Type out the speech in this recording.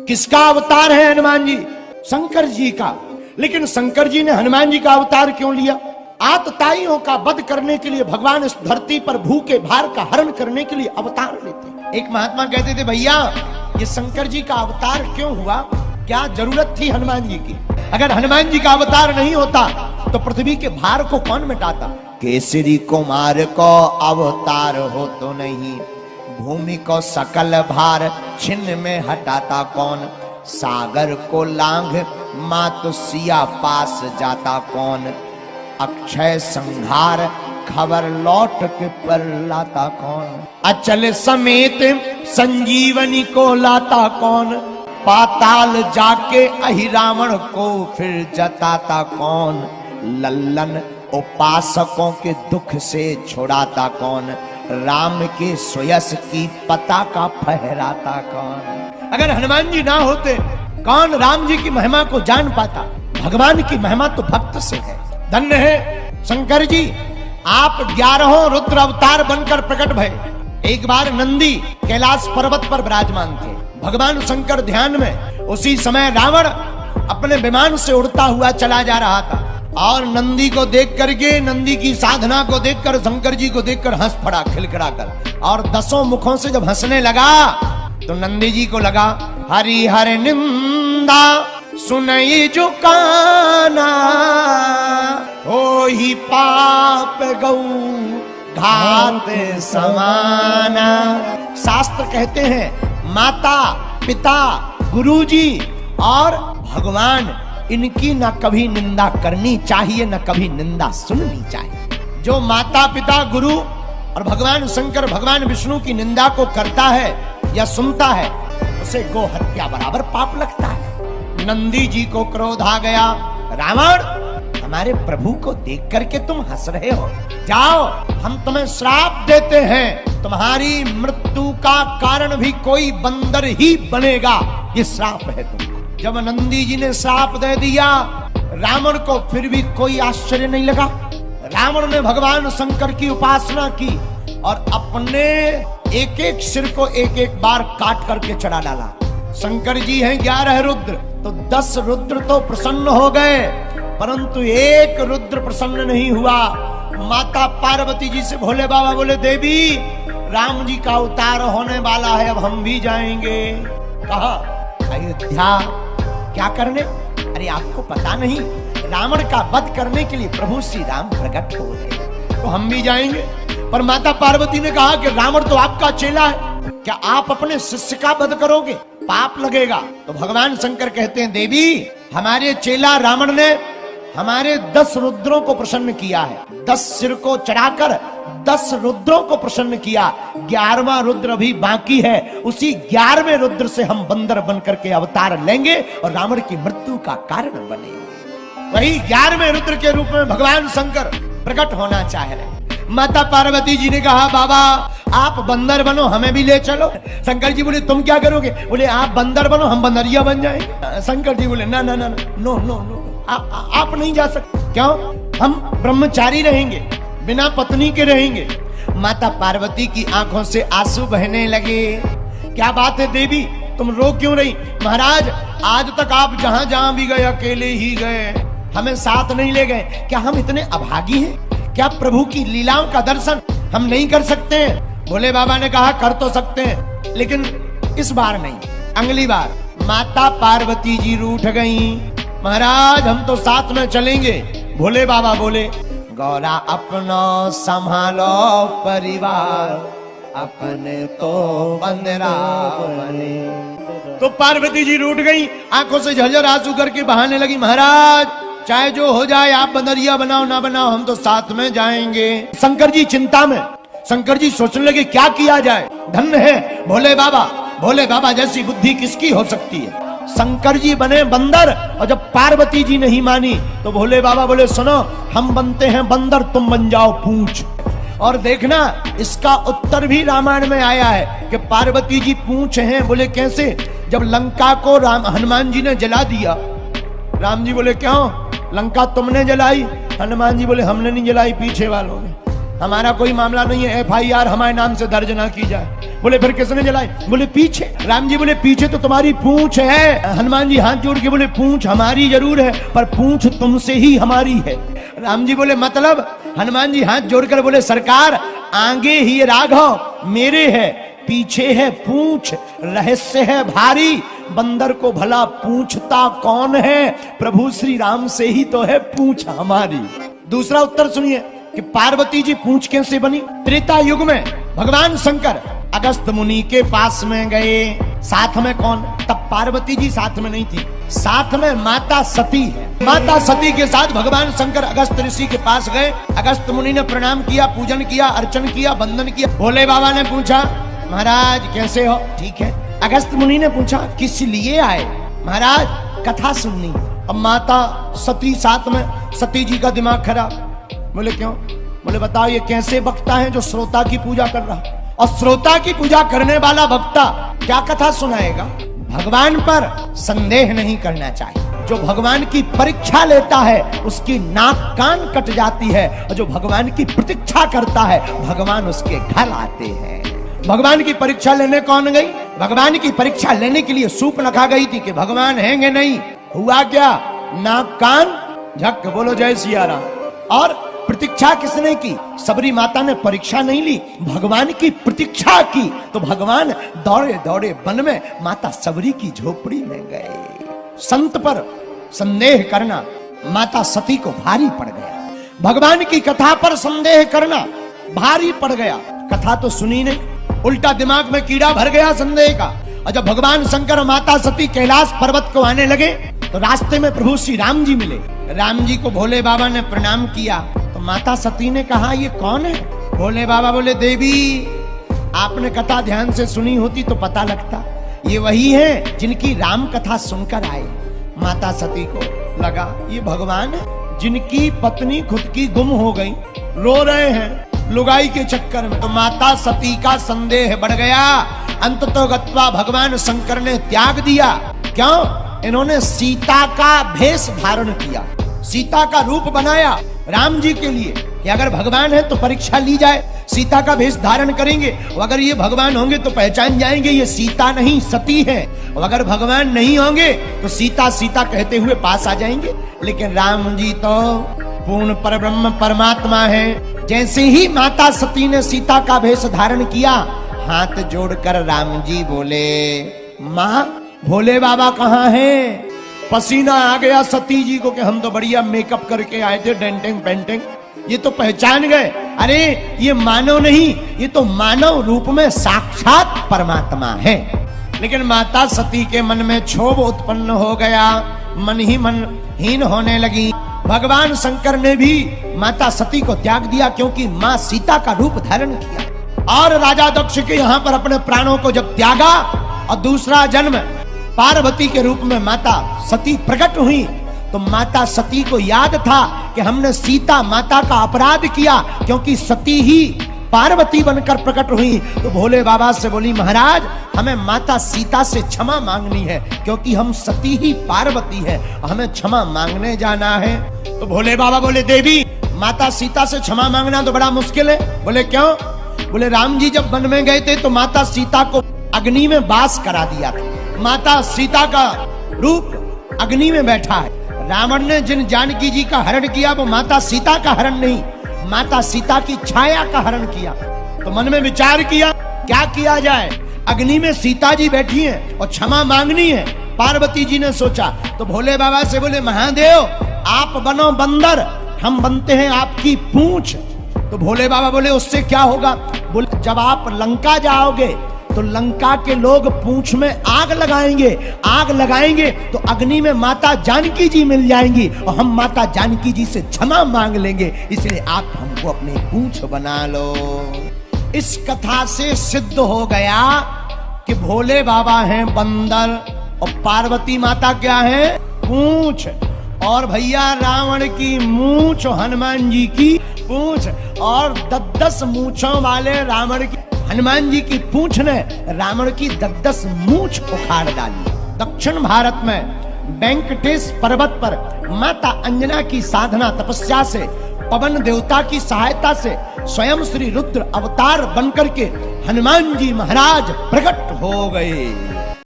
किसका अवतार है हनुमान जी? शंकर जी का। लेकिन शंकर जी ने हनुमान जी का अवतार क्यों लिया? आतताइयों का वध करने के लिए भगवान इस धरती पर भूखे भार का हरण करने के लिए अवतार लेते। एक महात्मा कहते थे, भैया ये शंकर जी का अवतार क्यों हुआ? क्या जरूरत थी हनुमान जी की? अगर हनुमान जी का अवतार नहीं होता तो पृथ्वी के भार को कौन मिटाता? केसरी कुमार को अवतार हो तो नहीं, भूमि को सकल भार छिन्न में हटाता कौन? सागर को लांघ मातु सिया पास जाता कौन? अक्षय संहार खबर लौट के पर लाता कौन? अचल समेत संजीवनी को लाता कौन? पाताल जाके अहिरावण को फिर जताता कौन? लल्लन उपासकों के दुख से छुड़ाता कौन? राम के सोयस की पताका फहराता कौन? अगर हनुमान जी ना होते कौन राम जी की महिमा को जान पाता? भगवान की महिमा तो भक्त से है। धन्य है शंकर जी, आप 11 रुद्र अवतार बनकर प्रकट भये। एक बार नंदी कैलाश पर्वत पर विराजमान थे, भगवान शंकर ध्यान में। उसी समय रावण अपने विमान से उड़ता हुआ चला जा रहा था और नंदी को देख करके, नंदी की साधना को देखकर, शंकर जी को देखकर हंस पड़ा खिलखिला कर। और 10 मुखों से जब हंसने लगा तो नंदी जी को लगा, हरि हर निंदा सुनई जो काना, हो ही पाप गौ घात समाना। शास्त्र कहते हैं माता पिता गुरुजी और भगवान, इनकी न कभी निंदा करनी चाहिए, न कभी निंदा सुननी चाहिए। जो माता पिता गुरु और भगवान शंकर भगवान विष्णु की निंदा को करता है या सुनता है, उसे गो हत्या बराबर पाप लगता है। नंदी जी को क्रोध आ गया, रावण हमारे प्रभु को देख करके तुम हंस रहे हो, जाओ हम तुम्हें श्राप देते हैं, तुम्हारी मृत्यु का कारण भी कोई बंदर ही बनेगा, ये श्राप है तुमको। जब नंदी जी ने श्राप दे दिया, रावण को फिर भी कोई आश्चर्य नहीं लगा। रावण ने भगवान शंकर की उपासना की और अपने एक एक सिर को एक एक बार काट करके चढ़ा डाला। शंकर जी हैं 11 रुद्र, तो 10 रुद्र तो प्रसन्न हो गए, परंतु एक रुद्र प्रसन्न नहीं हुआ। माता पार्वती जी से भोले बाबा बोले, देवी राम जी का अवतार होने वाला है, अब हम भी जाएंगे। कहा अयोध्या क्या करने? अरे आपको पता नहीं, रावण का वध करने के लिए प्रभु श्री राम प्रकट हो गए, तो हम भी जाएंगे। पर माता पार्वती ने कहा कि रावण तो आपका चेला है, क्या आप अपने शिष्य का वध करोगे? पाप लगेगा। तो भगवान शंकर कहते हैं, देवी हमारे चेला रावण ने हमारे 10 रुद्रों को प्रसन्न किया है, 10 सिर को चढ़ाकर 10 रुद्रों को प्रसन्न किया, 11वां रुद्र अभी बाकी है। उसी 11वें रुद्र से हम बंदर बनकर के अवतार लेंगे और रावण की मृत्यु का कारण बनेंगे। वही 11वें रुद्र के रूप में भगवान शंकर प्रकट होना चाह रहे। माता पार्वती जी ने कहा, बाबा आप बंदर बनो, हमें भी ले चलो। शंकर जी बोले, तुम क्या करोगे? बोले आप बंदर बनो, हम बंदरिया बन जाएंगे। शंकर जी बोले, ना ना ना नो नो नो, आप नहीं जा सकते। क्यों? हम ब्रह्मचारी रहेंगे, बिना पत्नी के रहेंगे। माता पार्वती की आंखों से आंसू बहने लगे। क्या बात है देवी, तुम रो क्यों रही? महाराज आज तक आप जहां जहां भी गए अकेले ही गए, हमें साथ नहीं ले गए। क्या हम इतने अभागी हैं? क्या प्रभु की लीलाओं का दर्शन हम नहीं कर सकते हैं? भोले बाबा ने कहा, कर तो सकते हैं, लेकिन इस बार नहीं, अगली बार। माता पार्वती जी रूठ गईं। महाराज हम तो साथ में चलेंगे। भोले बाबा बोले, गौरा अपना संभालो परिवार, अपने तो बंदरा बने। तो पार्वती जी रूठ गई, आंखों से झरझर आंसू करके बहाने लगी, महाराज चाहे जो हो जाए, आप बंदरिया बनाओ ना बनाओ, हम तो साथ में जाएंगे। शंकर जी चिंता में, शंकर जी सोचने लगे क्या किया जाए। धन्य है भोले बाबा, भोले बाबा जैसी बुद्धि किसकी हो सकती है। शंकर जी बने बंदर, और जब पार्वती जी नहीं मानी तो भोले बाबा बोले, सुनो हम बनते हैं बंदर, तुम बन जाओ पूंछ। और देखना इसका उत्तर भी रामायण में आया है कि पार्वती जी पूंछ हैं। बोले कैसे? जब लंका को हनुमान जी ने जला दिया, राम जी बोले क्यों? लंका तुमने जलाई? हनुमान जी बोले हमने नहीं जलाई, पीछे वालों ने। हमारा कोई मामला नहीं है, FIR हमारे नाम से दर्ज ना की जाए। बोले फिर किसने जलाई? बोले पीछे। राम जी बोले पीछे तो तुम्हारी पूंछ है। हनुमान जी हाथ जोड़ के बोले पूंछ हमारी जरूर है, पर पूंछ तुमसे ही हमारी है। राम जी बोले मतलब? हनुमान जी हाथ जोड़कर बोले सरकार, आगे ही राघव मेरे है, पीछे है पूंछ, रहस्य है भारी, बंदर को भला पूछता कौन है, प्रभु श्री राम से ही तो है पूंछ हमारी। दूसरा उत्तर सुनिए कि पार्वती जी पूंछ कैसे बनी। त्रेता युग में भगवान शंकर अगस्त मुनि के पास में गए, साथ में कौन? तब पार्वती जी साथ में नहीं थी, साथ में माता सती है। माता सती के साथ भगवान शंकर अगस्त ऋषि के पास गए। अगस्त मुनि ने प्रणाम किया, पूजन किया, अर्चन किया, वंदन किया। भोले बाबा ने पूछा महाराज कैसे हो? ठीक है। अगस्त मुनि ने पूछा किस लिए आए? महाराज कथा सुननी। अब माता सती साथ में, सती जी का दिमाग खराब। बोले क्यों? बोले बताओ ये कैसे वक्ता है जो श्रोता की पूजा कर रहा, और श्रोता की पूजा करने वाला वक्ता क्या कथा सुनाएगा? भगवान पर संदेह नहीं करना चाहिए। जो भगवान की परीक्षा लेता है उसकी नाक कान कट जाती है, और जो भगवान की प्रतीक्षा करता है भगवान उसके घर आते हैं। भगवान की परीक्षा लेने कौन गई? भगवान की परीक्षा लेने के लिए सूर्पनखा गई थी कि भगवान हैंगे नहीं। हुआ क्या? नाक कान झक। बोलो जय सिया राम। और प्रतीक्षा किसने की? सबरी माता ने परीक्षा नहीं ली, भगवान की प्रतीक्षा की। तो भगवान दौड़े दौड़े वन में माता सबरी की झोपड़ी में गए। संत पर संदेह करना माता सती को भारी पड़ गया। भगवान की कथा पर संदेह करना भारी पड़ गया। कथा तो सुनी नहीं, उल्टा दिमाग में कीड़ा भर गया संदेह का। और जब भगवान शंकर और माता सती कैलाश पर्वत को आने लगे तो रास्ते में प्रभु श्री राम जी मिले। राम जी को भोले बाबा ने प्रणाम किया तो माता सती ने कहा ये कौन है? भोले बाबा बोले देवी आपने कथा ध्यान से सुनी होती तो पता लगता, ये वही है जिनकी राम कथा सुनकर आए। माता सती को लगा ये भगवान है जिनकी पत्नी खुद की गुम हो गई, रो रहे हैं लुगाई के चक्कर में। तो माता सती का संदेह बढ़ गया। अंततोगत्वा भगवान शंकर ने त्याग दिया। क्यों? इन्होंने सीता का भेष धारण किया, सीता का रूप बनाया राम जी के लिए कि अगर भगवान है तो परीक्षा ली जाए, सीता का भेष धारण करेंगे, और अगर ये भगवान होंगे तो पहचान जाएंगे ये सीता नहीं सती है, और अगर भगवान नहीं होंगे तो सीता सीता कहते हुए पास आ जाएंगे। लेकिन राम जी तो पूर्ण परब्रह्म परमात्मा है। जैसे ही माता सती ने सीता का भेष धारण किया, हाथ जोड़कर राम जी बोले माँ भोले बाबा कहाँ हैं? पसीना आ गया सती जी को कि हम तो बढ़िया मेकअप करके आए थे, डेंटिंग पेंटिंग, ये तो पहचान गए। अरे ये मानव नहीं, ये तो मानव रूप में साक्षात परमात्मा है। लेकिन माता सती के मन में क्षोभ उत्पन्न हो गया, मन ही मन हीन होने लगी। भगवान शंकर ने भी माता सती को त्याग दिया क्योंकि माँ सीता का रूप धारण किया। और राजा दक्ष के यहाँ पर अपने प्राणों को जब त्यागा और दूसरा जन्म पार्वती के रूप में माता सती प्रकट हुई, तो माता सती को याद था कि हमने सीता माता का अपराध किया क्योंकि सती ही पार्वती बनकर प्रकट हुई। तो भोले बाबा से बोली महाराज हमें माता सीता से क्षमा मांगनी है क्योंकि हम सती ही पार्वती है, हमें क्षमा मांगने जाना है। तो भोले बाबा बोले देवी माता सीता से क्षमा मांगना तो बड़ा मुश्किल है। बोले क्यों? बोले राम जी जब वन में गए थे तो माता सीता को अग्नि में वास करा दिया था। माता सीता का रूप अग्नि में बैठा है। रावण ने जिन जानकी जी का हरण किया वो माता सीता का हरण नहीं, माता सीता की छाया का हरण किया। तो मन में विचार किया क्या किया जाए, अग्नि में सीता जी बैठी हैं और क्षमा मांगनी है। पार्वती जी ने सोचा तो भोले बाबा से बोले महादेव आप बनो बंदर, हम बनते हैं आपकी पूंछ। तो भोले बाबा बोले उससे क्या होगा? बोले जब आप लंका जाओगे तो लंका के लोग पूंछ में आग लगाएंगे, आग लगाएंगे तो अग्नि में माता जानकी जी मिल जाएंगी और हम माता जानकी जी से क्षमा मांग लेंगे, इसलिए आप हमको अपनी पूंछ बना लो। इस कथा से सिद्ध हो गया कि भोले बाबा हैं बंदर और पार्वती माता क्या है? पूंछ। और भैया रावण की मूंछ और हनुमान जी की पूंछ, और 10 मूंछों वाले रावण की हनुमान जी की पूंछ ने रावण की 10 मूंछ उखाड़ डाली। दक्षिण भारत में वेंकटेश पर्वत पर माता अंजना की साधना तपस्या से पवन देवता की सहायता से स्वयं श्री रुद्र अवतार बनकर के हनुमान जी महाराज प्रकट हो गए।